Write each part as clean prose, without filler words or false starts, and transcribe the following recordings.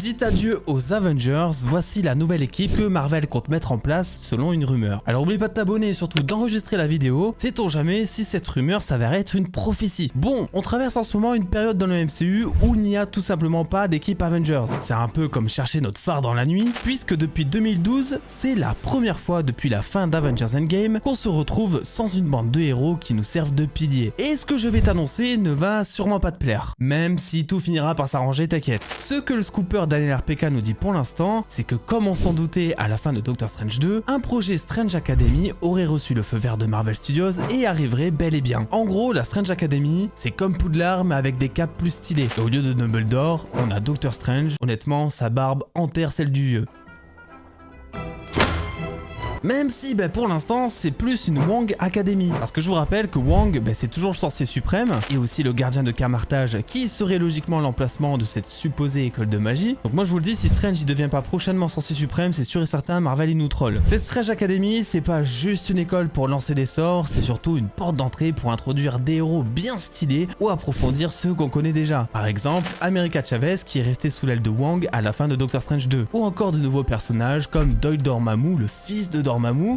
Dit adieu aux Avengers, voici la nouvelle équipe que Marvel compte mettre en place selon une rumeur. Alors oublie pas de t'abonner et surtout d'enregistrer la vidéo, sait-on jamais si cette rumeur s'avère être une prophétie. Bon, on traverse en ce moment une période dans le MCU où il n'y a tout simplement pas d'équipe Avengers. C'est un peu comme chercher notre phare dans la nuit, puisque depuis 2012, c'est la première fois depuis la fin d'Avengers Endgame qu'on se retrouve sans une bande de héros qui nous servent de piliers. Et ce que je vais t'annoncer ne va sûrement pas te plaire, même si tout finira par s'arranger, t'inquiète. Ce que le scooper Daniel RPK nous dit pour l'instant, c'est que comme on s'en doutait à la fin de Doctor Strange 2, un projet Strange Academy aurait reçu le feu vert de Marvel Studios et arriverait bel et bien. En gros, la Strange Academy, c'est comme Poudlard mais avec des capes plus stylées. Et au lieu de Dumbledore, on a Doctor Strange. Honnêtement, sa barbe enterre celle du vieux. Même si pour l'instant c'est plus une Wong Academy. Parce que je vous rappelle que Wong c'est toujours le sorcier suprême et aussi le gardien de Camartage qui serait logiquement l'emplacement de cette supposée école de magie. Donc moi je vous le dis, si Strange il devient pas prochainement sorcier suprême, c'est sûr et certain Marvel il nous troll. Cette Strange Academy c'est pas juste une école pour lancer des sorts, c'est surtout une porte d'entrée pour introduire des héros bien stylés ou approfondir ceux qu'on connaît déjà. Par exemple America Chavez qui est restée sous l'aile de Wong à la fin de Doctor Strange 2. Ou encore de nouveaux personnages comme Doyle Dormammu, le fils de Dormammu,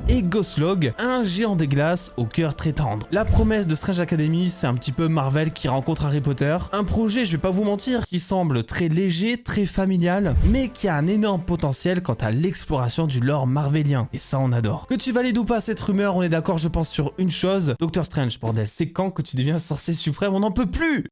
et Ghostlog, un géant des glaces au cœur très tendre. La promesse de Strange Academy, c'est un petit peu Marvel qui rencontre Harry Potter. Un projet, je vais pas vous mentir, qui semble très léger, très familial, mais qui a un énorme potentiel quant à l'exploration du lore marvelien. Et ça, on adore. Que tu valides ou pas cette rumeur, on est d'accord, je pense sur une chose. Doctor Strange, bordel, c'est quand que tu deviens sorcier suprême? On n'en peut plus!